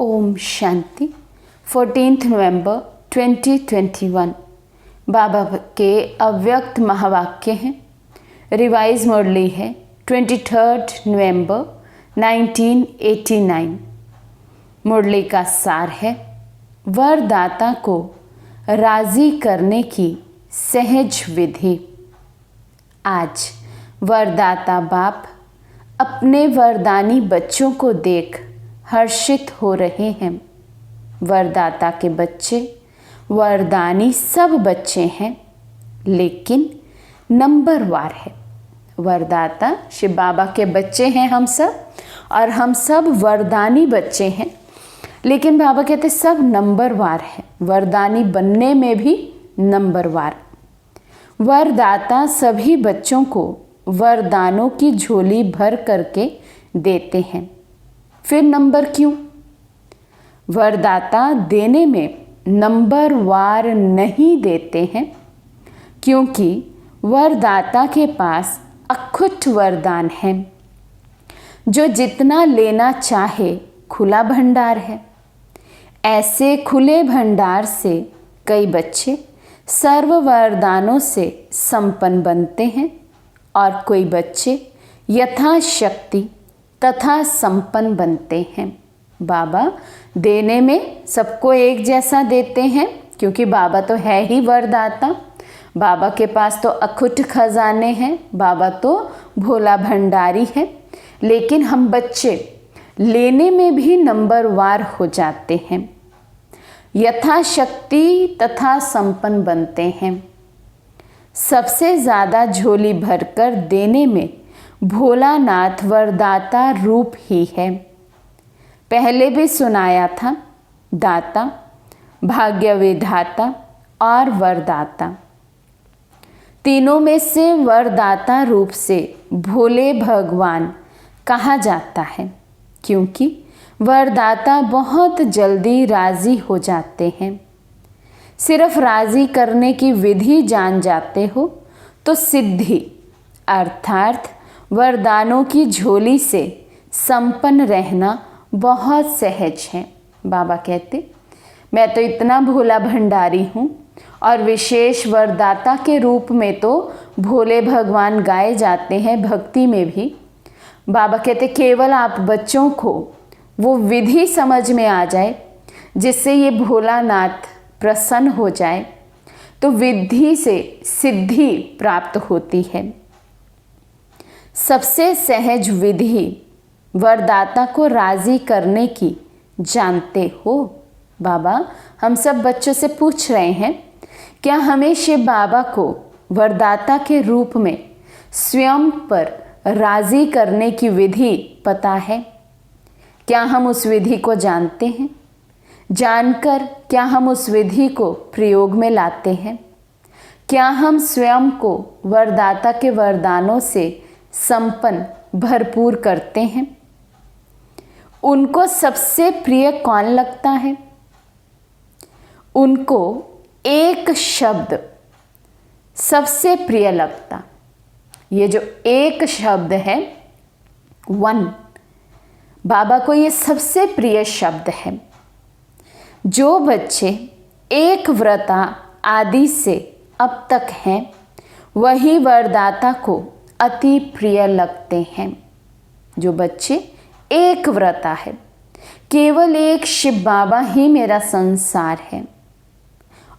ओम शांति। 14 नवंबर 2021 बाबा के अव्यक्त महावाक्य हैं। रिवाइज मुरली है 23 नवंबर 1989। मुरली का सार है, वरदाता को राजी करने की सहज विधि। आज वरदाता बाप अपने वरदानी बच्चों को देख हर्षित हो रहे हैं। वरदाता के बच्चे वरदानी सब बच्चे हैं, लेकिन नंबरवार है। वरदाता शिव बाबा के बच्चे हैं हम सब, और हम सब वरदानी बच्चे हैं, लेकिन बाबा कहते सब नंबरवार है। वरदानी बनने में भी नंबरवार। वरदाता सभी बच्चों को वरदानों की झोली भर करके देते हैं। फिर नंबर क्यों? वरदाता देने में नंबरवार नहीं देते हैं, क्योंकि वरदाता के पास अखुट वरदान है। जो जितना लेना चाहे खुला भंडार है। ऐसे खुले भंडार से कई बच्चे सर्व वरदानों से संपन्न बनते हैं, और कोई बच्चे यथाशक्ति तथा संपन्न बनते हैं। बाबा देने में सबको एक जैसा देते हैं, क्योंकि बाबा तो है ही वरदाता। बाबा के पास तो अखुट खजाने हैं, बाबा तो भोला भंडारी है। लेकिन हम बच्चे लेने में भी नंबरवार हो जाते हैं, यथाशक्ति तथा संपन्न बनते हैं। सबसे ज़्यादा झोली भरकर देने में भोलानाथ वरदाता रूप ही है। पहले भी सुनाया था, दाता, भाग्य विधाता और वरदाता। तीनों में से वरदाता रूप से भोले भगवान कहा जाता है, क्योंकि वरदाता बहुत जल्दी राज़ी हो जाते हैं। सिर्फ राज़ी करने की विधि जान जाते हो तो सिद्धि अर्थात वरदानों की झोली से संपन्न रहना बहुत सहज है। बाबा कहते मैं तो इतना भोला भंडारी हूँ, और विशेष वरदाता के रूप में तो भोले भगवान गाए जाते हैं भक्ति में भी। बाबा कहते केवल आप बच्चों को वो विधि समझ में आ जाए जिससे ये भोलानाथ प्रसन्न हो जाए, तो विधि से सिद्धि प्राप्त होती है। सबसे सहज विधि वरदाता को राज़ी करने की जानते हो? बाबा हम सब बच्चों से पूछ रहे हैं, क्या हमें शिव बाबा को वरदाता के रूप में स्वयं पर राज़ी करने की विधि पता है? क्या हम उस विधि को जानते हैं? जानकर क्या हम उस विधि को प्रयोग में लाते हैं? क्या हम स्वयं को वरदाता के वरदानों से संपन्न भरपूर करते हैं? उनको सबसे प्रिय कौन लगता है? उनको एक शब्द सबसे प्रिय लगता। ये जो एक शब्द है वन, बाबा को ये सबसे प्रिय शब्द है। जो बच्चे एक व्रता आदि से अब तक हैं, वही वरदाता को अति प्रिय लगते हैं। जो बच्चे एक व्रता है, केवल एक शिव बाबा ही मेरा संसार है,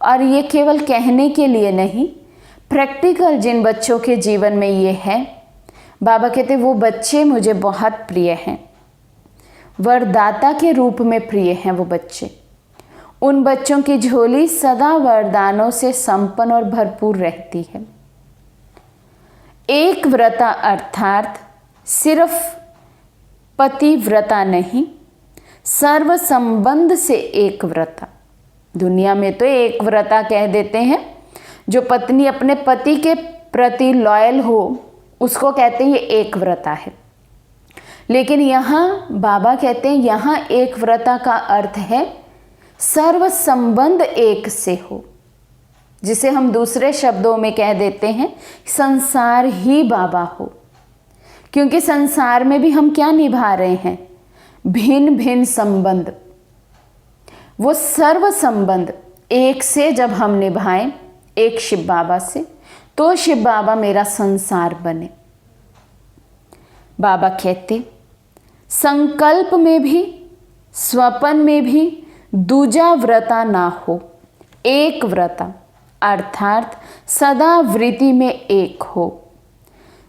और ये केवल कहने के लिए नहीं, प्रैक्टिकल जिन बच्चों के जीवन में ये है, बाबा कहते वो बच्चे मुझे बहुत प्रिय हैं। वरदाता के रूप में प्रिय हैं वो बच्चे। उन बच्चों की झोली सदा वरदानों से संपन्न और भरपूर रहती है। एक व्रता अर्थात सिर्फ पतिव्रता नहीं, सर्व संबंध से एक व्रता। दुनिया में तो एक व्रता कह देते हैं, जो पत्नी अपने पति के प्रति लॉयल हो उसको कहते हैं ये एक व्रता है। लेकिन यहाँ बाबा कहते हैं यहाँ एक व्रता का अर्थ है सर्व संबंध एक से हो, जिसे हम दूसरे शब्दों में कह देते हैं संसार ही बाबा हो। क्योंकि संसार में भी हम क्या निभा रहे हैं? भिन्न भिन्न संबंध। वो सर्व संबंध एक से जब हम निभाएं, एक शिव बाबा से, तो शिव बाबा मेरा संसार बने। बाबा कहते संकल्प में भी स्वपन में भी दूजा व्रता ना हो, एक व्रता अर्थात सदा वृत्ति में एक हो।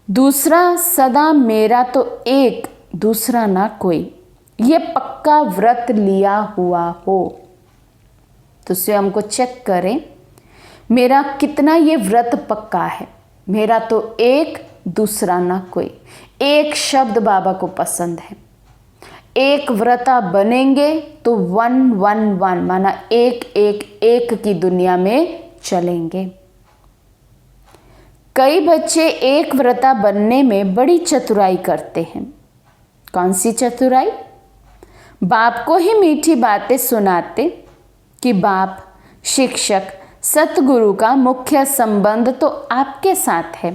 दूसरा सदा मेरा तो एक, दूसरा ना कोई, ये पक्का व्रत लिया हुआ हो। तो स्वयं को चेक करें, मेरा कितना ये व्रत पक्का है। मेरा तो एक, दूसरा ना कोई। एक शब्द बाबा को पसंद है। एक व्रता बनेंगे तो 111 माना एक एक एक की दुनिया में चलेंगे। कई बच्चे एक व्रता बनने में बड़ी चतुराई करते हैं। कौन सी चतुराई? बाप को ही मीठी बातें सुनाते कि बाप, शिक्षक, सतगुरु का मुख्य संबंध तो आपके साथ है,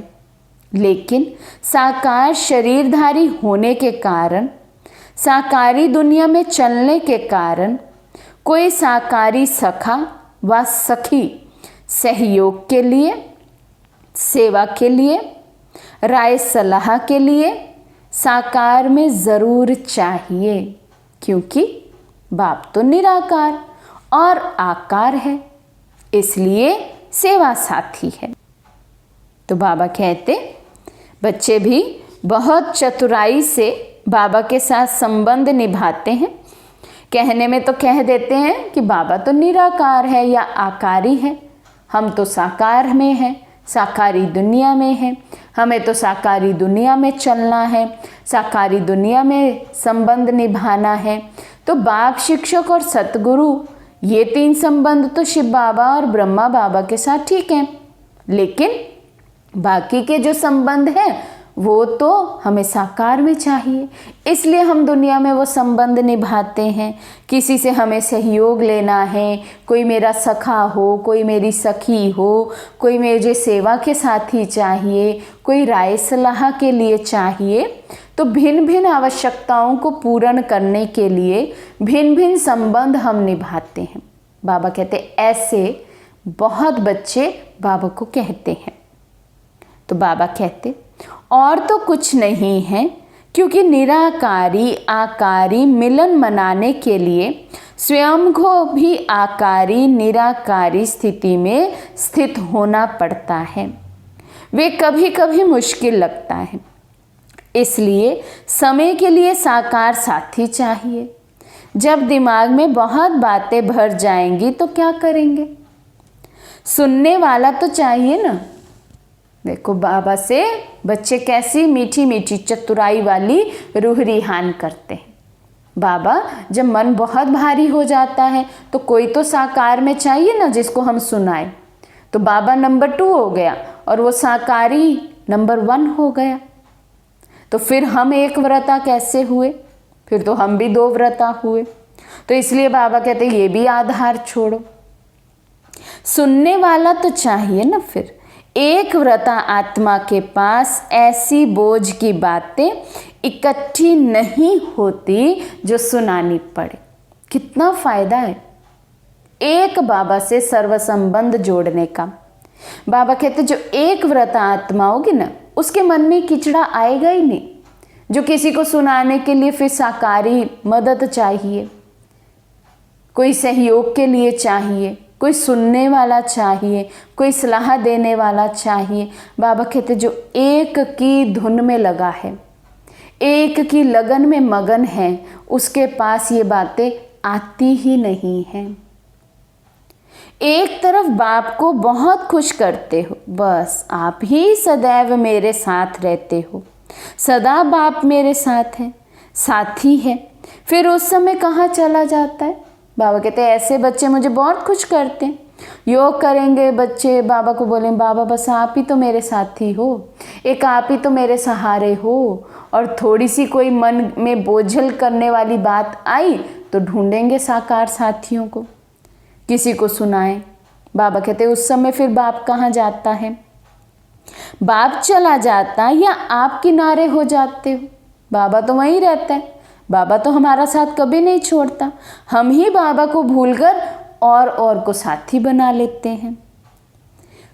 लेकिन साकार शरीरधारी होने के कारण, साकारी दुनिया में चलने के कारण कोई साकारी सखा व सखी सहयोग के लिए, सेवा के लिए, राय सलाह के लिए साकार में ज़रूर चाहिए, क्योंकि बाप तो निराकार और आकार है, इसलिए सेवा साथी है। तो बाबा कहते बच्चे भी बहुत चतुराई से बाबा के साथ संबंध निभाते हैं। कहने में तो कह देते हैं कि बाबा तो निराकार है या आकारी है, हम तो साकार में हैं, साकारी दुनिया में हैं, हमें तो साकारी दुनिया में चलना है, साकारी दुनिया में संबंध निभाना है। तो बाप, शिक्षक और सतगुरु, ये तीन संबंध तो शिव बाबा और ब्रह्मा बाबा के साथ ठीक हैं, लेकिन बाकी के जो संबंध हैं वो तो हमें साकार में चाहिए, इसलिए हम दुनिया में वो संबंध निभाते हैं। किसी से हमें सहयोग लेना है, कोई मेरा सखा हो, कोई मेरी सखी हो, कोई मुझे सेवा के साथी चाहिए, कोई राय सलाह के लिए चाहिए। तो भिन्न भिन्न आवश्यकताओं को पूर्ण करने के लिए भिन्न भिन्न संबंध हम निभाते हैं। बाबा कहते ऐसे बहुत बच्चे बाबा को कहते हैं। तो बाबा कहते और तो कुछ नहीं है, क्योंकि निराकारी आकारी मिलन मनाने के लिए स्वयं को भी आकारी निराकारी स्थिति में स्थित होना पड़ता है। वे कभी कभी मुश्किल लगता है, इसलिए समय के लिए साकार साथी चाहिए। जब दिमाग में बहुत बातें भर जाएंगी तो क्या करेंगे? सुनने वाला तो चाहिए ना। देखो बाबा से बच्चे कैसी मीठी मीठी चतुराई वाली रूह रिहान करते हैं। बाबा जब मन बहुत भारी हो जाता है तो कोई तो साकार में चाहिए ना जिसको हम सुनाएं। तो बाबा नंबर 2 हो गया और वो साकारी नंबर 1 हो गया। तो फिर हम एक व्रता कैसे हुए? फिर तो हम भी 2 व्रता हुए। तो इसलिए बाबा कहते ये भी आधार छोड़ो। सुनने वाला तो चाहिए ना। फिर एक व्रता आत्मा के पास ऐसी बोझ की बातें इकट्ठी नहीं होती जो सुनानी पड़े। कितना फायदा है एक बाबा से सर्व संबंध जोड़ने का। बाबा कहते जो एक व्रता आत्मा होगी ना, उसके मन में किचड़ा आएगा ही नहीं। जो किसी को सुनाने के लिए फिर साकारी मदद चाहिए, कोई सहयोग के लिए चाहिए, कोई सुनने वाला चाहिए, कोई सलाह देने वाला चाहिए। बाबा कहते जो एक की धुन में लगा है, एक की लगन में मगन है, उसके पास ये बातें आती ही नहीं हैं। एक तरफ बाप को बहुत खुश करते हो, बस आप ही सदैव मेरे साथ रहते हो, सदा बाप मेरे साथ है, साथी है। फिर उस समय कहाँ चला जाता है? बाबा कहते हैं ऐसे बच्चे मुझे बहुत खुश करते हैं। योग करेंगे बच्चे, बाबा को बोलें बाबा बस आप ही तो मेरे साथी हो, एक आप ही तो मेरे सहारे हो। और थोड़ी सी कोई मन में बोझल करने वाली बात आई तो ढूंढेंगे साकार साथियों को, किसी को सुनाएं। बाबा कहते हैं उस समय फिर बाप कहाँ जाता है? बाप चला जाता या आप किनारे हो जाते हो? बाबा तो वहीं रहता है। बाबा तो हमारा साथ कभी नहीं छोड़ता, हम ही बाबा को भूलकर और को साथी बना लेते हैं।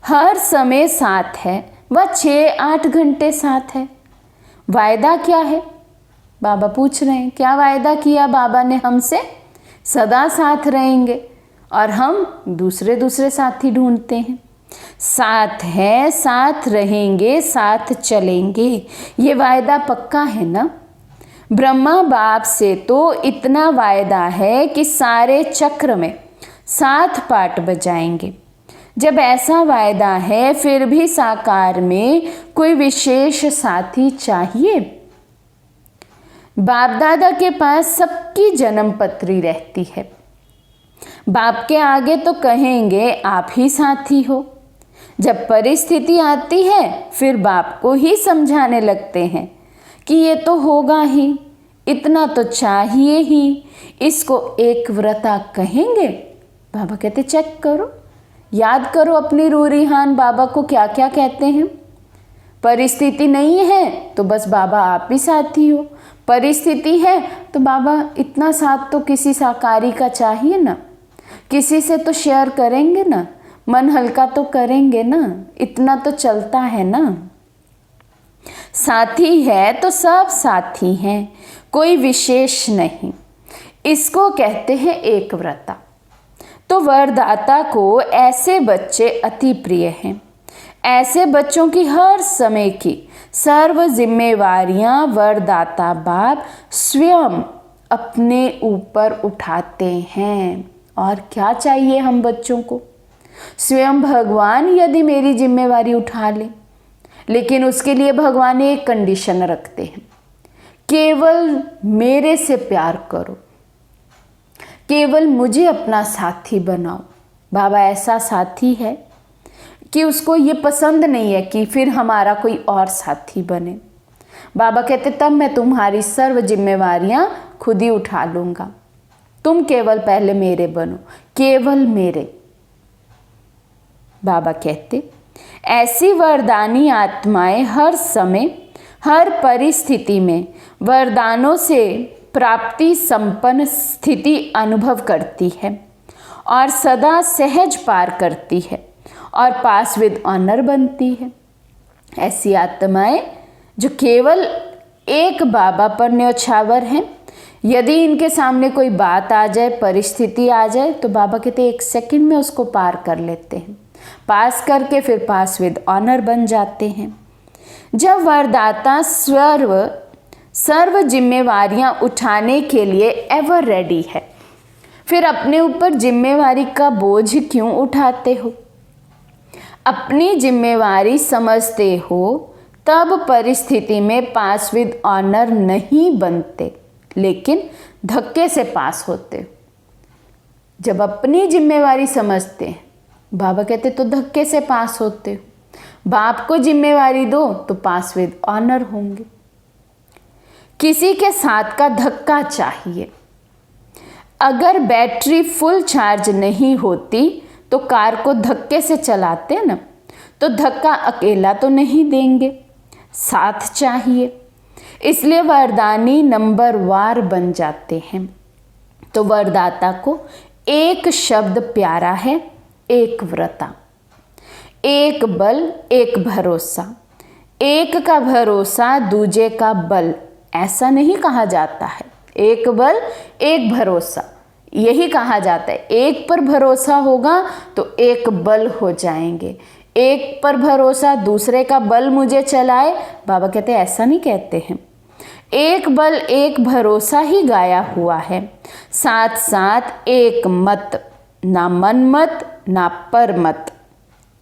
हर समय साथ है, वह 6-8 घंटे साथ है। वायदा क्या है? बाबा पूछ रहे हैं, क्या वायदा किया बाबा ने हमसे? सदा साथ रहेंगे, और हम दूसरे साथी ढूंढते हैं। साथ है, साथ रहेंगे, साथ चलेंगे, ये वायदा पक्का है ना। ब्रह्मा बाप से तो इतना वायदा है कि सारे चक्र में 7 पार्ट बजाएंगे। जब ऐसा वायदा है, फिर भी साकार में कोई विशेष साथी चाहिए। बाप दादा के पास सबकी जन्म पत्री रहती है। बाप के आगे तो कहेंगे आप ही साथी हो। जब परिस्थिति आती है, फिर बाप को ही समझाने लगते हैं कि ये तो होगा ही, इतना तो चाहिए ही, इसको एक व्रता कहेंगे। बाबा कहते चेक करो, याद करो अपनी रूरिहान बाबा को क्या क्या कहते हैं। परिस्थिति नहीं है तो बस बाबा आप ही साथी हो, परिस्थिति है तो बाबा इतना साथ तो किसी साकारी का चाहिए ना, किसी से तो शेयर करेंगे ना, मन हल्का तो करेंगे ना, इतना तो चलता है ना। साथी है तो सब साथी हैं, कोई विशेष नहीं। इसको कहते हैं एक व्रता। तो वरदाता को ऐसे बच्चे अति प्रिय हैं। ऐसे बच्चों की हर समय की सर्व जिम्मेवारियां वरदाता बाप स्वयं अपने ऊपर उठाते हैं। और क्या चाहिए हम बच्चों को? स्वयं भगवान यदि मेरी जिम्मेवारी उठा ले, लेकिन उसके लिए भगवान एक कंडीशन रखते हैं, केवल मेरे से प्यार करो, केवल मुझे अपना साथी बनाओ। बाबा ऐसा साथी है कि उसको ये पसंद नहीं है कि फिर हमारा कोई और साथी बने। बाबा कहते तब मैं तुम्हारी सर्व जिम्मेवारियां खुद ही उठा लूँगा, तुम केवल पहले मेरे बनो, केवल मेरे। बाबा कहते ऐसी वरदानी आत्माएं हर समय हर परिस्थिति में वरदानों से प्राप्ति संपन्न स्थिति अनुभव करती है और सदा सहज पार करती है और पास विद ऑनर बनती है। ऐसी आत्माएं जो केवल एक बाबा पर न्यौछावर हैं, यदि इनके सामने कोई बात आ जाए, परिस्थिति आ जाए, तो बाबा कहते 1 सेकंड में उसको पार कर लेते हैं, पास करके फिर पास विद ऑनर बन जाते हैं। जब वरदाता सर्व जिम्मेवारियां उठाने के लिए एवर रेडी है, फिर अपने ऊपर जिम्मेवारी का बोझ क्यों उठाते हो? अपनी जिम्मेवारी समझते हो तब परिस्थिति में पास विद ऑनर नहीं बनते, लेकिन धक्के से पास होते हो। जब अपनी जिम्मेवारी समझते हैं, बाबा कहते तो धक्के से पास होते हो। बाप को जिम्मेवारी दो तो पास विद ऑनर होंगे। किसी के साथ का धक्का चाहिए। अगर बैटरी फुल चार्ज नहीं होती तो कार को धक्के से चलाते ना, तो धक्का अकेला तो नहीं देंगे, साथ चाहिए। इसलिए वरदानी नंबर वार बन जाते हैं। तो वरदाता को एक शब्द प्यारा है, एक व्रता। एक बल एक भरोसा, एक का भरोसा दूजे का बल, ऐसा नहीं कहा जाता है। एक बल एक भरोसा, यही कहा जाता है। एक पर भरोसा होगा तो एक बल हो जाएंगे। एक पर भरोसा दूसरे का बल मुझे चलाए, बाबा कहते ऐसा नहीं कहते हैं। एक बल एक भरोसा ही गाया हुआ है, साथ साथ एक मत, ना मन मत ना पर मत,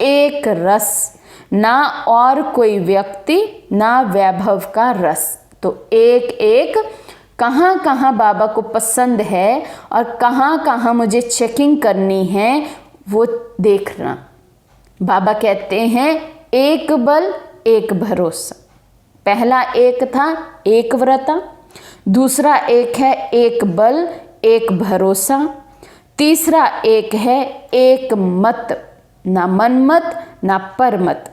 एक रस, ना और कोई व्यक्ति ना वैभव का रस। तो एक एक कहाँ कहाँ बाबा को पसंद है और कहाँ कहाँ मुझे चेकिंग करनी है वो देखना। बाबा कहते हैं एक बल एक भरोसा। पहला एक था एक व्रता, दूसरा एक है एक बल एक भरोसा, तीसरा एक है एक मत, ना मन मत ना पर मत,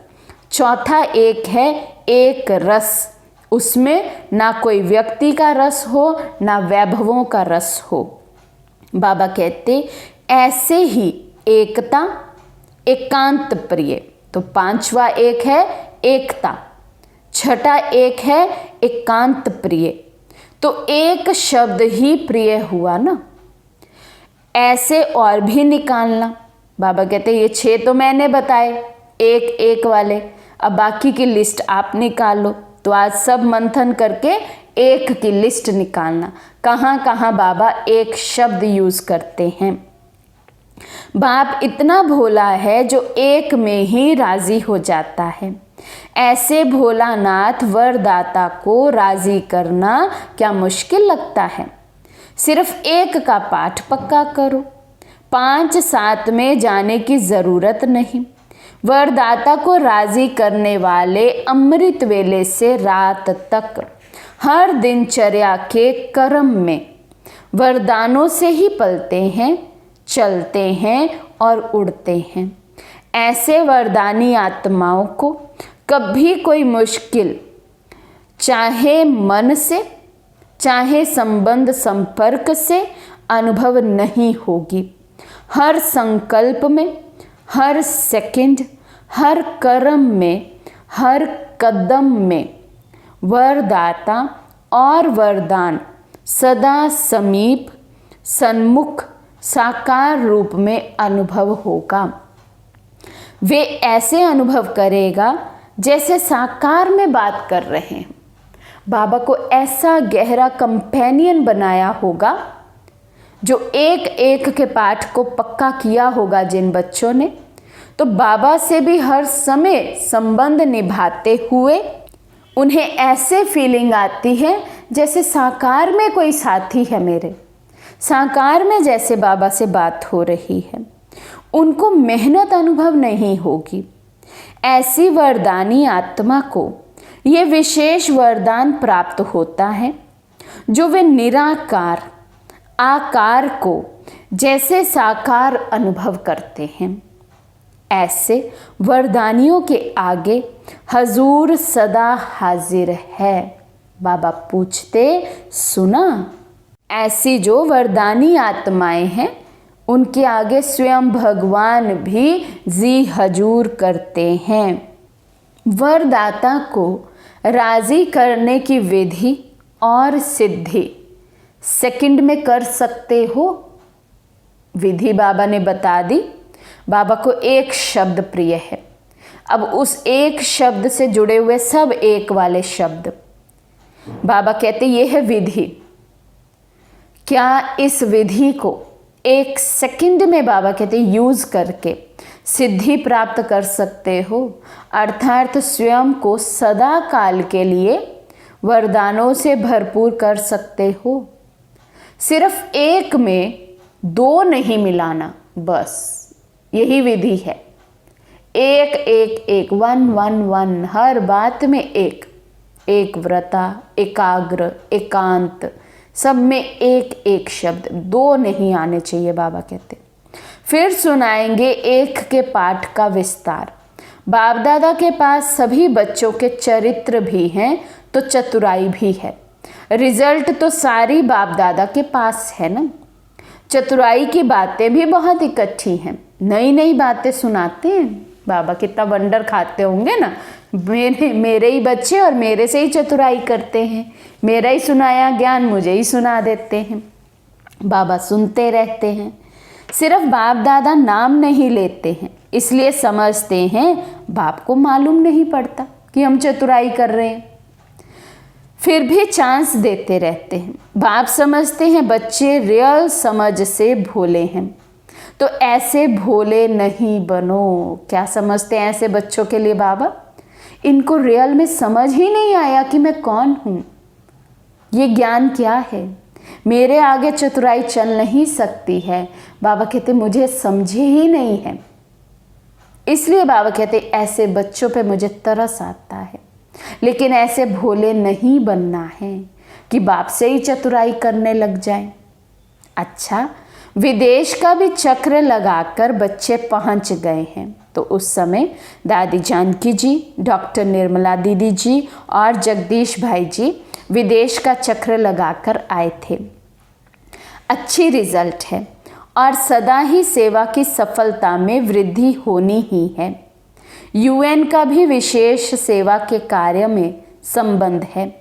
चौथा एक है एक रस उसमें ना कोई व्यक्ति का रस हो, ना वैभवों का रस हो। बाबा कहते ऐसे ही एकता एकांत प्रिय। तो पांचवा एक है एकता, छठा एक है एकांत प्रिय। तो एक शब्द ही प्रिय हुआ ना, ऐसे और भी निकालना। बाबा कहते ये 6 तो मैंने बताए एक एक वाले, अब बाकी की लिस्ट आप निकालो। तो आज सब मंथन करके एक की लिस्ट निकालना, कहाँ कहाँ बाबा एक शब्द यूज करते हैं। बाप इतना भोला है जो एक में ही राजी हो जाता है। ऐसे भोलानाथ वरदाता को राजी करना क्या मुश्किल लगता है। सिर्फ एक का पाठ पक्का करो, 5-7 में जाने की जरूरत नहीं। वरदाता को राजी करने वाले अमृत वेले से रात तक हर दिनचर्या के कर्म में वरदानों से ही पलते हैं, चलते हैं और उड़ते हैं। ऐसे वरदानी आत्माओं को कभी कोई मुश्किल, चाहे मन से चाहे संबंध संपर्क से, अनुभव नहीं होगी। हर संकल्प में, हर सेकंड, हर कर्म में, हर कदम में वरदाता और वरदान सदा समीप, सन्मुख, साकार रूप में अनुभव होगा। वे ऐसे अनुभव करेगा जैसे साकार में बात कर रहे हैं। बाबा को ऐसा गहरा कंपेनियन बनाया होगा, जो एक एक के पाठ को पक्का किया होगा जिन बच्चों ने, तो बाबा से भी हर समय संबंध निभाते हुए उन्हें ऐसे फीलिंग आती है जैसे साकार में कोई साथी है मेरे, साकार में जैसे बाबा से बात हो रही है। उनको मेहनत अनुभव नहीं होगी। ऐसी वरदानी आत्मा को ये विशेष वरदान प्राप्त होता है जो वे निराकार आकार को जैसे साकार अनुभव करते हैं। ऐसे वरदानियों के आगे हजूर सदा हाजिर है। बाबा पूछते सुना। ऐसी जो वरदानी आत्माएं हैं उनके आगे स्वयं भगवान भी जी हजूर करते हैं। वरदाता को राजी करने की विधि और सिद्धि सेकंड में कर सकते हो। विधि बाबा ने बता दी। बाबा को एक शब्द प्रिय है। अब उस एक शब्द से जुड़े हुए सब एक वाले शब्द बाबा कहते ये है विधि। क्या इस विधि को एक सेकंड में बाबा कहते यूज करके सिद्धि प्राप्त कर सकते हो, अर्थात स्वयं को सदा काल के लिए वरदानों से भरपूर कर सकते हो। सिर्फ एक में 2 नहीं मिलाना, बस यही विधि है। एक एक एक, 1 1 1, हर बात में एक एक, व्रता, एकाग्र, एकांत, सब में एक एक शब्द, 2 नहीं आने चाहिए बाबा कहते। फिर सुनाएंगे एक के पाठ का विस्तार। बाप दादा के पास सभी बच्चों के चरित्र भी हैं तो चतुराई भी है। रिजल्ट तो सारी बाप दादा के पास है ना। चतुराई की बातें भी बहुत इकट्ठी हैं, नई नई बातें सुनाते हैं बाबा। कितना वंडर खाते होंगे ना, मेरे ही बच्चे और मेरे से ही चतुराई करते हैं, मेरा ही सुनाया ज्ञान मुझे ही सुना देते हैं। बाबा सुनते रहते हैं। सिर्फ बाप दादा नाम नहीं लेते हैं, इसलिए समझते हैं बाप को मालूम नहीं पड़ता कि हम चतुराई कर रहे हैं, फिर भी चांस देते रहते हैं। बाप समझते हैं बच्चे रियल समझ से भोले हैं, तो ऐसे भोले नहीं बनो। क्या समझते हैं ऐसे बच्चों के लिए बाबा? इनको रियल में समझ ही नहीं आया कि मैं कौन हूँ, ये ज्ञान क्या है, मेरे आगे चतुराई चल नहीं सकती है। बाबा कहते मुझे समझे ही नहीं है। इसलिए बाबा कहते ऐसे बच्चों पे मुझे तरस आता है। लेकिन ऐसे भोले नहीं बनना है कि बाप से ही चतुराई करने लग जाए। अच्छा, विदेश का भी चक्र लगाकर बच्चे पहुंच गए हैं। तो उस समय दादी जानकी जी, डॉक्टर निर्मला दीदी जी और जगदीश भाई जी विदेश का चक्र लगाकर आए थे। अच्छी रिजल्ट है और सदा ही सेवा की सफलता में वृद्धि होनी ही है। यूएन का भी विशेष सेवा के कार्य में संबंध है।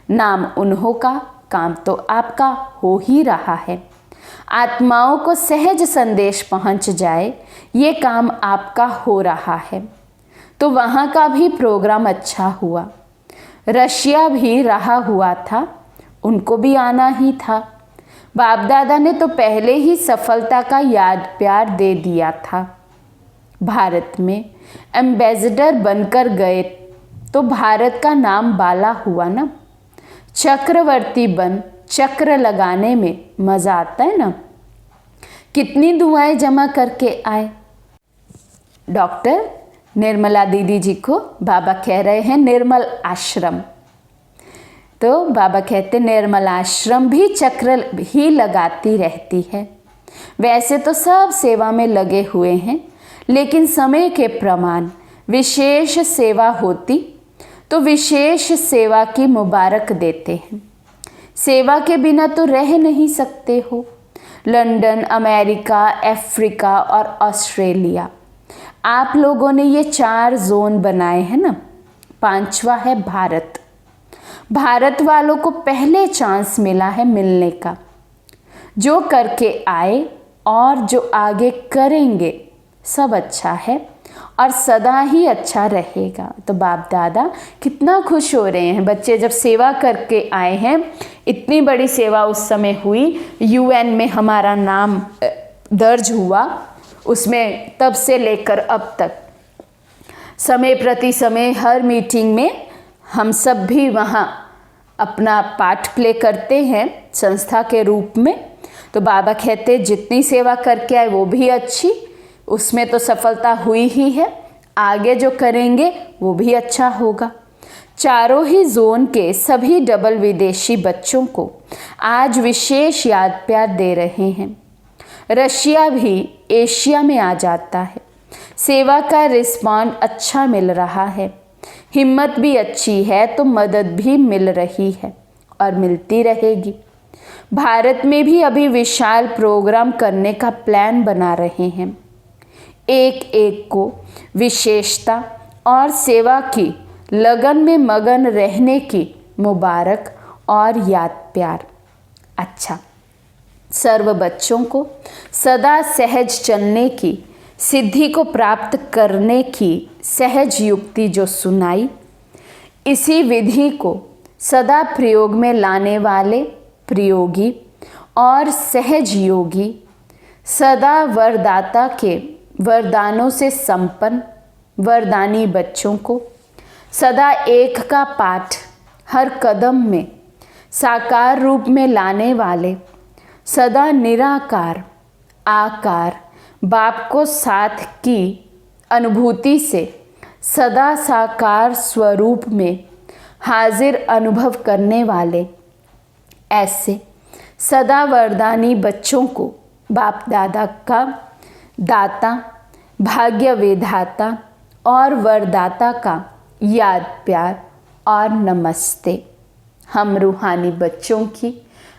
नाम उन्हों का, काम तो आपका हो ही रहा है। आत्माओं को सहज संदेश पहुंच जाए, ये काम आपका हो रहा है। तो वहाँ का भी प्रोग्राम अच्छा हुआ। रशिया भी रहा हुआ था, उनको भी आना ही था। बाप दादा ने तो पहले ही सफलता का याद प्यार दे दिया था। भारत में एम्बेसडर बनकर गए तो भारत का नाम बाला हुआ ना। चक्रवर्ती बन चक्र लगाने में मज़ा आता है ना। कितनी दुआएं जमा करके आए। डॉक्टर निर्मला दीदी जी को बाबा कह रहे हैं निर्मल आश्रम। तो बाबा कहते निर्मल आश्रम भी चक्र ही लगाती रहती है। वैसे तो सब सेवा में लगे हुए हैं, लेकिन समय के प्रमाण विशेष सेवा होती तो विशेष सेवा की मुबारक देते हैं। सेवा के बिना तो रह नहीं सकते हो। लंदन, अमेरिका, अफ्रीका और ऑस्ट्रेलिया, आप लोगों ने ये 4 जोन बनाए हैं ना। 5वां है भारत। भारत वालों को पहले चांस मिला है मिलने का। जो करके आए और जो आगे करेंगे सब अच्छा है और सदा ही अच्छा रहेगा। तो बाप दादा कितना खुश हो रहे हैं। बच्चे जब सेवा करके आए हैं, इतनी बड़ी सेवा उस समय हुई, यूएन में हमारा नाम दर्ज हुआ, उसमें तब से लेकर अब तक समय प्रति समय हर मीटिंग में हम सब भी वहाँ अपना पार्ट प्ले करते हैं संस्था के रूप में। तो बाबा कहते जितनी सेवा करके आए वो भी अच्छी, उसमें तो सफलता हुई ही है, आगे जो करेंगे वो भी अच्छा होगा। चारों ही जोन के सभी डबल विदेशी बच्चों को आज विशेष याद प्यार दे रहे हैं। रशिया भी एशिया में आ जाता है। सेवा का रिस्पॉन्ड अच्छा मिल रहा है। हिम्मत भी अच्छी है तो मदद भी मिल रही है और मिलती रहेगी। भारत में भी अभी विशाल प्रोग्राम करने का प्लान बना रहे हैं। एक एक को विशेषता और सेवा की लगन में मगन रहने की मुबारक और याद प्यार। अच्छा, सर्व बच्चों को सदा सहज चलने की सिद्धि को प्राप्त करने की सहज युक्ति जो सुनाई, इसी विधि को सदा प्रयोग में लाने वाले प्रयोगी और सहज योगी, सदा वरदाता के वरदानों से संपन्न वरदानी बच्चों को सदा एक का पाठ हर कदम में साकार रूप में लाने वाले, सदा निराकार आकार बाप को साथ की अनुभूति से सदा साकार स्वरूप में हाजिर अनुभव करने वाले, ऐसे सदा वरदानी बच्चों को बाप दादा का दाता, भाग्य विधाता और वरदाता का याद प्यार और नमस्ते। हम रूहानी बच्चों की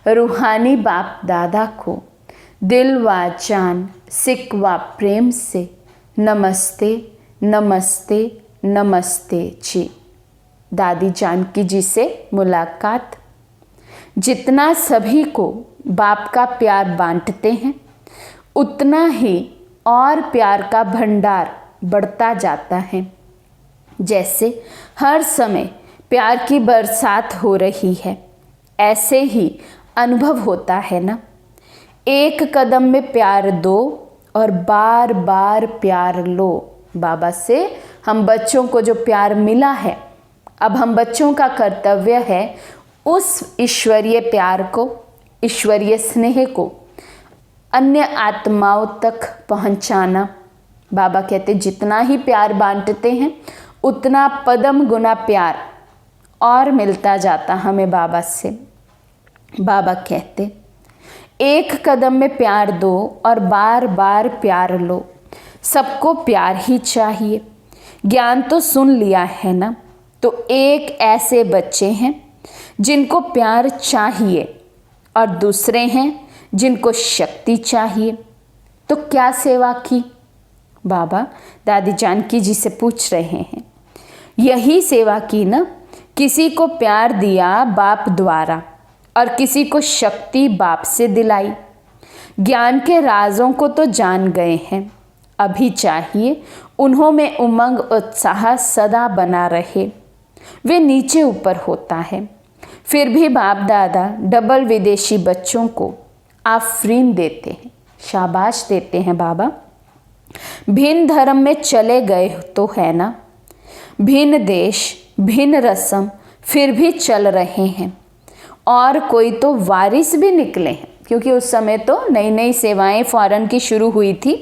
रूहानी बाप दादा को दिल व जान सिक व प्रेम से नमस्ते नमस्ते नमस्ते जी। दादी जानकी जी से मुलाकात। जितना सभी को बाप का प्यार बांटते हैं, उतना ही और प्यार का भंडार बढ़ता जाता है। जैसे हर समय प्यार की बरसात हो रही है, ऐसे ही अनुभव होता है ना। एक कदम में प्यार दो और बार बार प्यार लो। बाबा से हम बच्चों को जो प्यार मिला है, अब हम बच्चों का कर्तव्य है उस ईश्वरीय प्यार को, ईश्वरीय स्नेह को अन्य आत्माओं तक पहुंचाना। बाबा कहते जितना ही प्यार बांटते हैं, उतना पदम गुना प्यार और मिलता जाता हमें बाबा से। बाबा कहते एक कदम में प्यार दो और बार बार प्यार लो। सबको प्यार ही चाहिए। ज्ञान तो सुन लिया है ना, तो एक ऐसे बच्चे हैं जिनको प्यार चाहिए और दूसरे हैं जिनको शक्ति चाहिए। तो क्या सेवा की? बाबा दादी जानकी जी से पूछ रहे हैं। यही सेवा की ना, किसी को प्यार दिया बाप द्वारा और किसी को शक्ति बाप से दिलाई। ज्ञान के राजों को तो जान गए हैं, अभी चाहिए उन्हों में उमंग उत्साह सदा बना रहे। वे नीचे ऊपर होता है, फिर भी बाप दादा डबल विदेशी बच्चों को आफरीन देते हैं, शाबाश देते हैं। बाबा भिन्न धर्म में चले गए तो है ना, भिन्न देश भिन्न रस्म, फिर भी चल रहे हैं। और कोई तो वारिस भी निकले हैं, क्योंकि उस समय तो नई नई सेवाएं फौरन की शुरू हुई थी।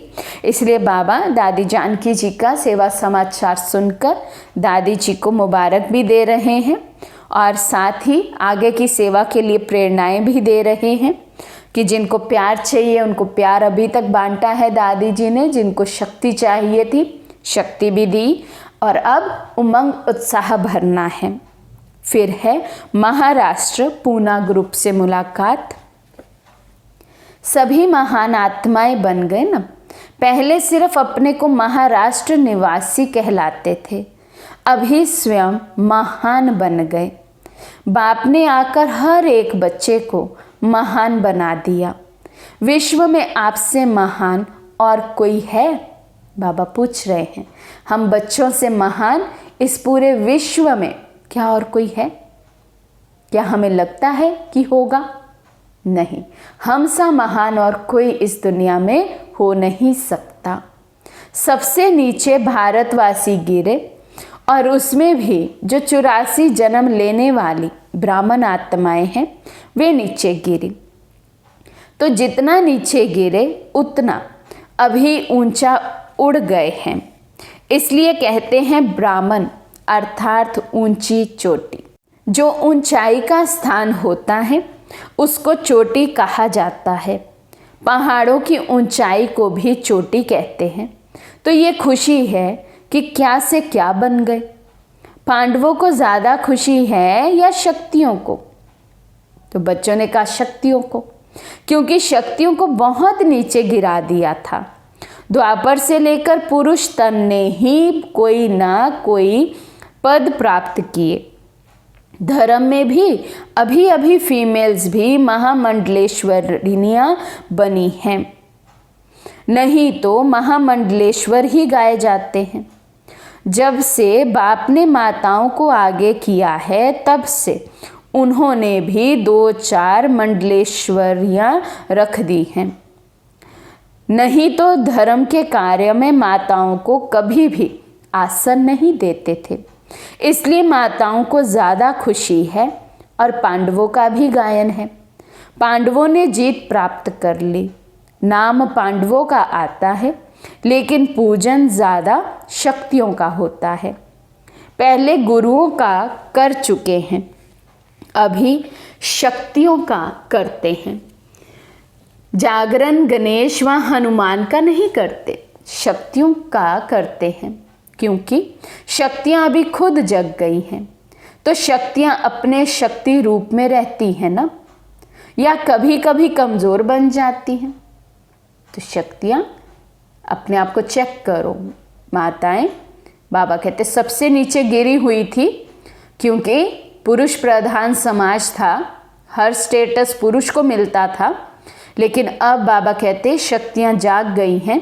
इसलिए बाबा दादी जानकी जी का सेवा समाचार सुनकर दादी जी को मुबारक भी दे रहे हैं और साथ ही आगे की सेवा के लिए प्रेरणाएं भी दे रहे हैं कि जिनको प्यार चाहिए उनको प्यार अभी तक बांटा है दादी जी ने, जिनको शक्ति चाहिए थी शक्ति भी दी और अब उमंग उत्साह भरना है। फिर है महाराष्ट्र पूना ग्रुप से मुलाकात। सभी महान आत्माएं बन गए ना। पहले सिर्फ अपने को महाराष्ट्र निवासी कहलाते थे, अभी स्वयं महान बन गए। बाप ने आकर हर एक बच्चे को महान बना दिया। विश्व में आपसे महान और कोई है? बाबा पूछ रहे हैं, हम बच्चों से महान इस पूरे विश्व में क्या और कोई है? क्या हमें लगता है कि होगा? नहीं, हम सा महान और कोई इस दुनिया में हो नहीं सकता। सबसे नीचे भारतवासी गिरे और उसमें भी जो 84 जन्म लेने वाली ब्राह्मण आत्माएं हैं वे नीचे गिरी। तो जितना नीचे गिरे उतना अभी ऊंचा उड़ गए हैं, इसलिए कहते हैं ब्राह्मण अर्थात ऊंची चोटी। जो ऊंचाई का स्थान होता है उसको चोटी कहा जाता है। पहाड़ों की ऊंचाई को भी चोटी कहते हैं। तो ये खुशी है कि क्या से क्या बन गए। पांडवों को ज़्यादा खुशी है या शक्तियों को? तो बच्चों ने कहा शक्तियों को, क्योंकि शक्तियों को बहुत नीचे गिरा दिया था। द्वापर से लेकर पुरुष तन ने ही कोई ना कोई पद प्राप्त किए। धर्म में भी अभी अभी फीमेल्स भी महामंडलेश्वरिनियाँ बनी हैं, नहीं तो महामंडलेश्वर ही गाए जाते हैं। जब से बाप ने माताओं को आगे किया है तब से उन्होंने भी 2-4 मंडलेश्वरियाँ रख दी हैं। नहीं तो धर्म के कार्य में माताओं को कभी भी आसन नहीं देते थे, इसलिए माताओं को ज़्यादा खुशी है। और पांडवों का भी गायन है। पांडवों ने जीत प्राप्त कर ली। नाम पांडवों का आता है, लेकिन पूजन ज़्यादा शक्तियों का होता है। पहले गुरुओं का कर चुके हैं, अभी शक्तियों का करते हैं। जागरण गणेश व हनुमान का नहीं करते, शक्तियों का करते हैं, क्योंकि शक्तियाँ अभी खुद जग गई हैं। तो शक्तियाँ अपने शक्ति रूप में रहती हैं ना, या कभी कभी कमज़ोर बन जाती हैं। तो शक्तियाँ अपने आप को चेक करो। माताएं, बाबा कहते सबसे नीचे गिरी हुई थी, क्योंकि पुरुष प्रधान समाज था, हर स्टेटस पुरुष को मिलता था। लेकिन अब बाबा कहते शक्तियाँ जाग गई हैं।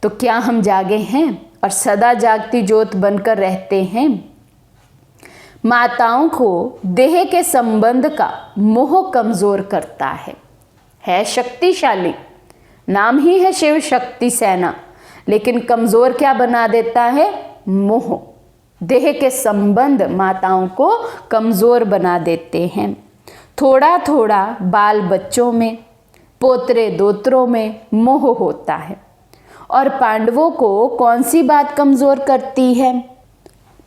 तो क्या हम जागे हैं और सदा जागती ज्योत बनकर रहते हैं? माताओं को देह के संबंध का मोह कमजोर करता है शक्तिशाली, नाम ही है शिव शक्ति सेना, लेकिन कमजोर क्या बना देता है? मोह। देह के संबंध माताओं को कमजोर बना देते हैं। थोड़ा थोड़ा बाल बच्चों में, पोतरे दोत्रों में मोह होता है। और पांडवों को कौन सी बात कमजोर करती है?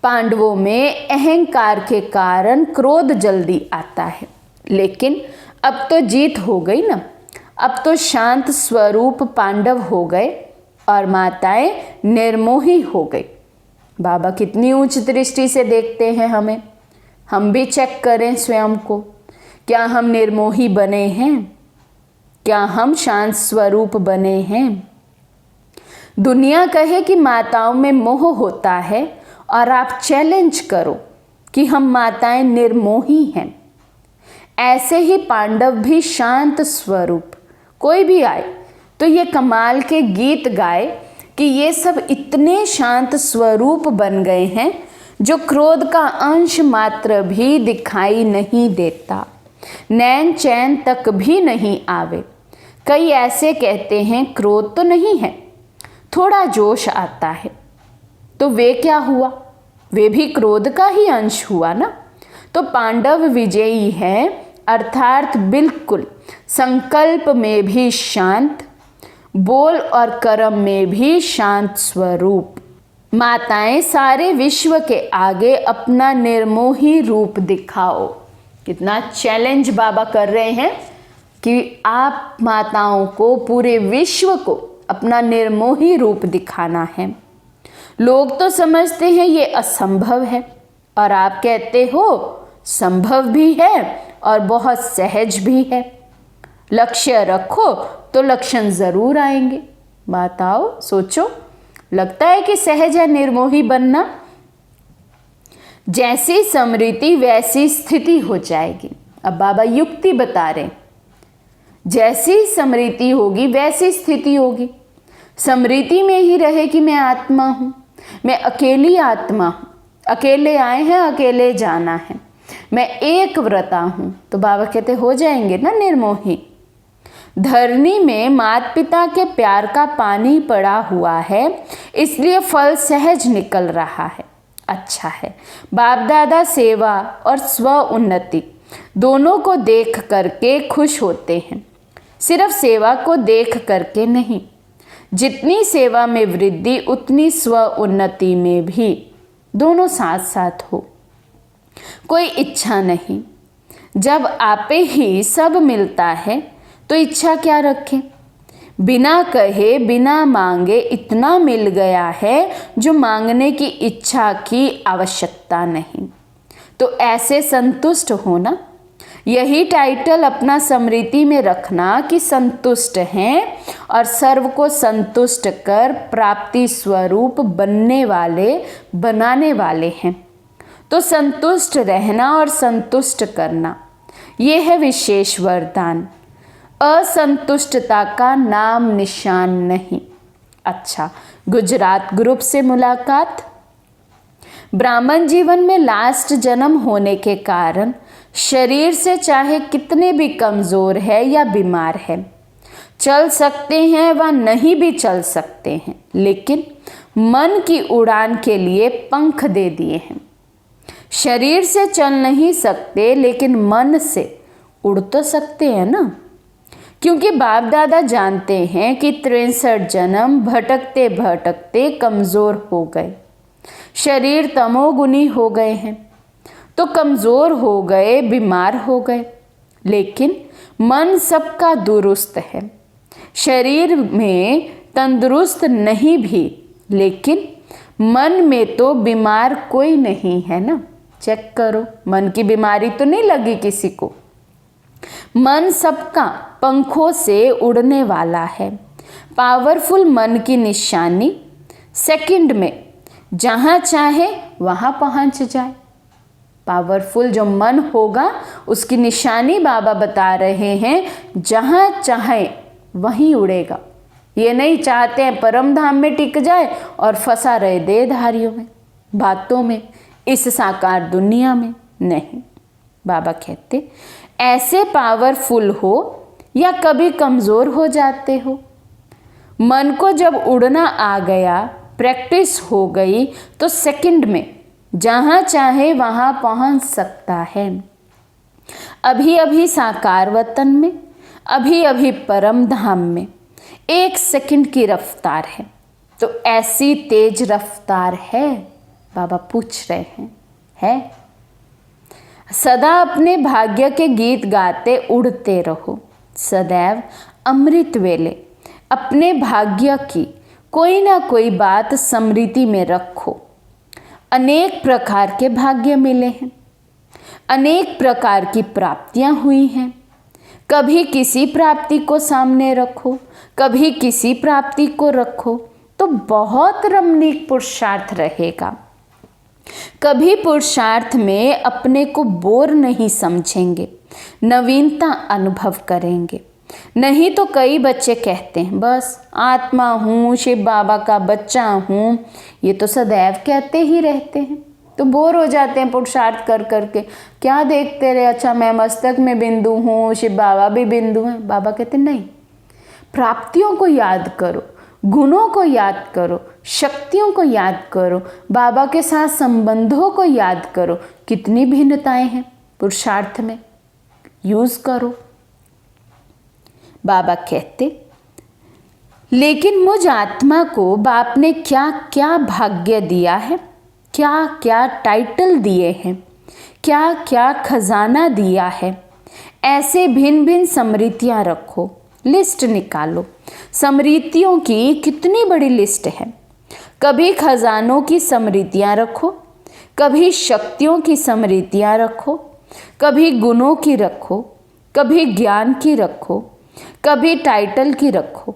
पांडवों में अहंकार के कारण क्रोध जल्दी आता है, लेकिन अब तो जीत हो गई ना, अब तो शांत स्वरूप पांडव हो गए और माताएं निर्मोही हो गई। बाबा कितनी उच्च दृष्टि से देखते हैं हमें। हम भी चेक करें स्वयं को, क्या हम निर्मोही बने हैं? क्या हम शांत स्वरूप बने हैं? दुनिया कहे कि माताओं में मोह होता है और आप चैलेंज करो कि हम माताएं निर्मोही हैं। ऐसे ही पांडव भी शांत स्वरूप, कोई भी आए तो ये कमाल के गीत गाए कि ये सब इतने शांत स्वरूप बन गए हैं जो क्रोध का अंश मात्र भी दिखाई नहीं देता, नैन चैन तक भी नहीं आवे। कई ऐसे कहते हैं क्रोध तो नहीं है, थोड़ा जोश आता है। तो वे क्या हुआ? वे भी क्रोध का ही अंश हुआ ना। तो पांडव विजयी है, अर्थात बिल्कुल संकल्प में भी शांत, बोल और कर्म में भी शांत स्वरूप। माताएं सारे विश्व के आगे अपना निर्मोही रूप दिखाओ। कितना चैलेंज बाबा कर रहे हैं कि आप माताओं को, पूरे विश्व को अपना निर्मोही रूप दिखाना है। लोग तो समझते हैं ये असंभव है और आप कहते हो संभव भी है और बहुत सहज भी है। लक्ष्य रखो तो लक्षण जरूर आएंगे। माताओं सोचो, लगता है कि सहज है निर्मोही बनना? जैसी समृद्धि वैसी स्थिति हो जाएगी। अब बाबा युक्ति बता रहे, जैसी समृद्धि होगी वैसी स्थिति होगी। समृद्धि में ही रहे कि मैं आत्मा हूं, मैं अकेली आत्मा हूं, अकेले आए हैं अकेले जाना है, मैं एक व्रता हूं, तो बाबा कहते हो जाएंगे ना निर्मोही। धरनी में माता पिता के प्यार का पानी पड़ा हुआ है, इसलिए फल सहज निकल रहा है। अच्छा है, बाप दादा सेवा और स्व उन्नति दोनों को देख करके खुश होते हैं, सिर्फ सेवा को देख करके नहीं। जितनी सेवा में वृद्धि उतनी स्व उन्नति में भी, दोनों साथ साथ हो। कोई इच्छा नहीं, जब आपे ही सब मिलता है तो इच्छा क्या रखें? बिना कहे बिना मांगे इतना मिल गया है जो मांगने की इच्छा की आवश्यकता नहीं। तो ऐसे संतुष्ट होना, यही टाइटल अपना समृद्धि में रखना कि संतुष्ट हैं और सर्व को संतुष्ट कर प्राप्ति स्वरूप बनने वाले, बनाने वाले हैं। तो संतुष्ट रहना और संतुष्ट करना, ये है विशेष वरदान। असंतुष्टता का नाम निशान नहीं। अच्छा, गुजरात ग्रुप से मुलाकात। ब्राह्मण जीवन में लास्ट जन्म होने के कारण शरीर से चाहे कितने भी कमज़ोर है या बीमार है, चल सकते हैं व नहीं भी चल सकते हैं, लेकिन मन की उड़ान के लिए पंख दे दिए हैं। शरीर से चल नहीं सकते लेकिन मन से उड़ तो सकते हैं ना, क्योंकि बाप दादा जानते हैं कि 63 जन्म भटकते भटकते कमज़ोर हो गए, शरीर तमोगुनी हो गए हैं, तो कमज़ोर हो गए, बीमार हो गए, लेकिन मन सबका दुरुस्त है। शरीर में तंदुरुस्त नहीं भी, लेकिन मन में तो बीमार कोई नहीं है ना। चेक करो, मन की बीमारी तो नहीं लगी किसी को। मन सबका पंखों से उड़ने वाला है। पावरफुल मन की निशानी सेकंड में जहाँ चाहे वहाँ पहुँच जाए। पावरफुल जो मन होगा उसकी निशानी बाबा बता रहे हैं, जहाँ चाहे वहीं उड़ेगा। ये नहीं चाहते हैं परम धाम में टिक जाए और फंसा रहे देहधारियों में, बातों में, इस साकार दुनिया में नहीं। बाबा कहते ऐसे पावरफुल हो या कभी कमज़ोर हो जाते हो, मन को जब उड़ना आ गया, प्रैक्टिस हो गई, तो सेकंड में जहाँ चाहे वहाँ पहुँच सकता है। अभी अभी साकार वतन में, अभी अभी परम धाम में 1 सेकंड की रफ्तार है। तो ऐसी तेज रफ्तार है? बाबा पूछ रहे हैं, है? सदा अपने भाग्य के गीत गाते उड़ते रहो। सदैव अमृत वेले अपने भाग्य की कोई ना कोई बात स्मृति में रखो। अनेक प्रकार के भाग्य मिले हैं, अनेक प्रकार की प्राप्तियां हुई हैं। कभी किसी प्राप्ति को सामने रखो, कभी किसी प्राप्ति को रखो, तो बहुत रमणीक पुरुषार्थ रहेगा। कभी पुरुषार्थ में अपने को बोर नहीं समझेंगे, नवीनता अनुभव करेंगे। नहीं तो कई बच्चे कहते हैं बस आत्मा हूँ, शिव बाबा का बच्चा हूँ, ये तो सदैव कहते ही रहते हैं, तो बोर हो जाते हैं पुरुषार्थ कर करके। क्या देखते रहे, अच्छा मैं मस्तक में बिंदु हूँ, शिव बाबा भी बिंदु हैं। बाबा कहते नहीं, प्राप्तियों को याद करो, गुणों को याद करो, शक्तियों को याद करो, बाबा के साथ संबंधों को याद करो। कितनी भिन्नताएं हैं पुरुषार्थ में, यूज करो। बाबा कहते लेकिन मुझ आत्मा को बाप ने क्या क्या भाग्य दिया है, क्या क्या टाइटल दिए हैं, क्या क्या खजाना दिया है। ऐसे भिन्न भिन्न समृद्धियाँ रखो, लिस्ट निकालो। समृद्धियों की कितनी बड़ी लिस्ट है। कभी खजानों की समृद्धियाँ रखो, कभी शक्तियों की समृद्धियाँ रखो, कभी गुणों की रखो, कभी ज्ञान की रखो, कभी टाइटल की रखो।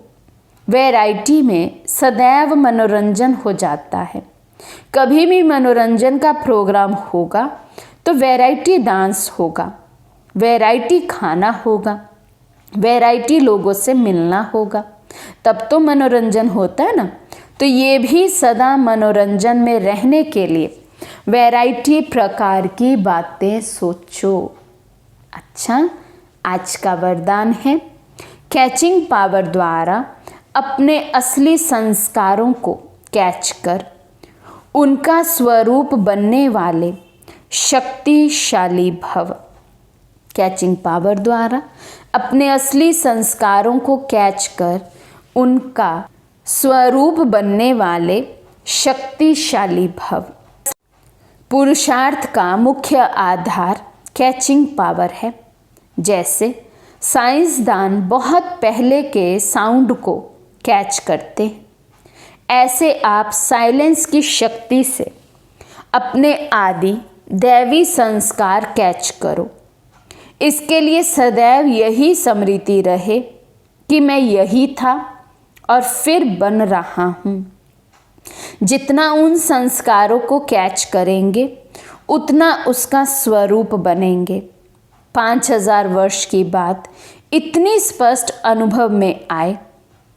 वैरायटी में सदैव मनोरंजन हो जाता है। कभी भी मनोरंजन का प्रोग्राम होगा तो वैरायटी डांस होगा, वैरायटी खाना होगा, वैरायटी लोगों से मिलना होगा, तब तो मनोरंजन होता है ना। तो ये भी सदा मनोरंजन में रहने के लिए वैरायटी प्रकार की बातें सोचो। अच्छा, आज का वरदान है कैचिंग पावर द्वारा अपने असली संस्कारों को कैच कर उनका स्वरूप बनने वाले शक्तिशाली भव। कैचिंग पावर द्वारा अपने असली संस्कारों को कैच कर उनका स्वरूप बनने वाले शक्तिशाली भव। पुरुषार्थ का मुख्य आधार कैचिंग पावर है। जैसे साइंसदान बहुत पहले के साउंड को कैच करते हैं, ऐसे आप साइलेंस की शक्ति से अपने आदि दैवी संस्कार कैच करो। इसके लिए सदैव यही स्मृति रहे कि मैं यही था और फिर बन रहा हूँ। जितना उन संस्कारों को कैच करेंगे उतना उसका स्वरूप बनेंगे। 5000 वर्ष की बात इतनी स्पष्ट अनुभव में आए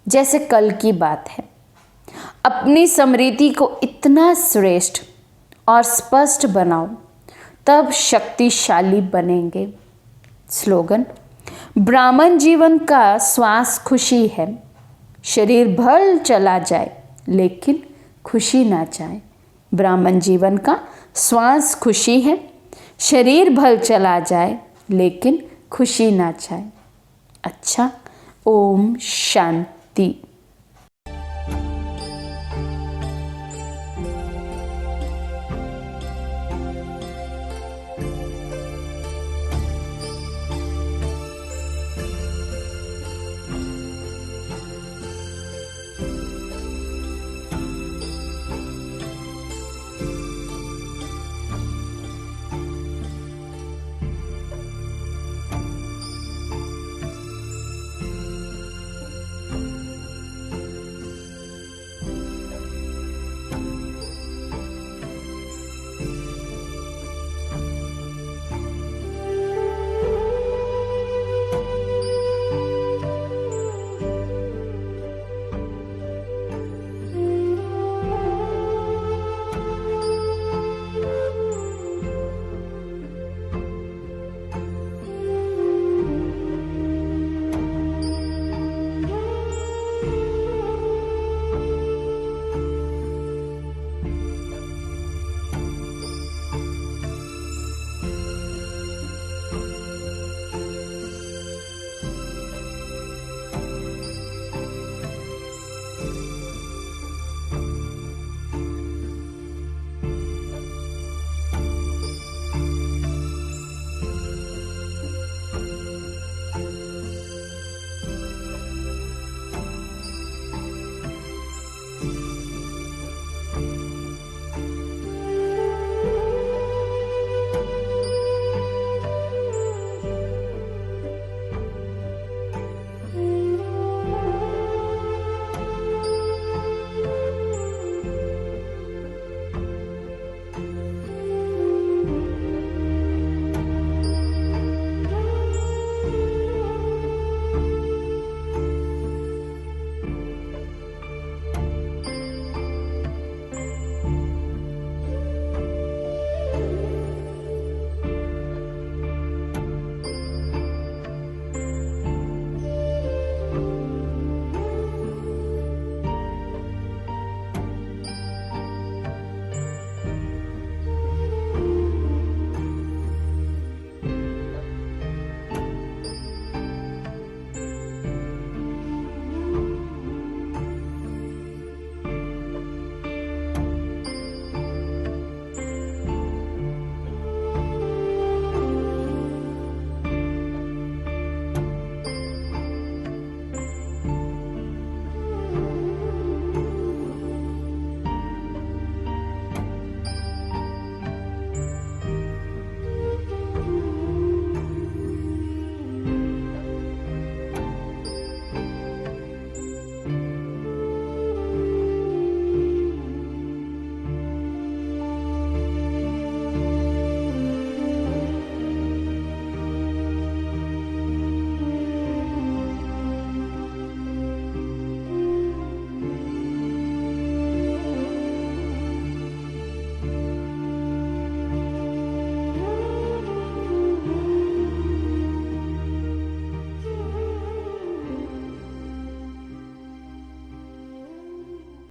जैसे कल की बात है। अपनी स्मृति को इतना श्रेष्ठ और स्पष्ट बनाओ, तब शक्तिशाली बनेंगे। स्लोगन, ब्राह्मण जीवन का श्वास खुशी है। शरीर भल चला जाए लेकिन खुशी ना जाए। ब्राह्मण जीवन का श्वास खुशी है, शरीर भल चला जाए लेकिन खुशी ना जाए। अच्छा, ओम शांति।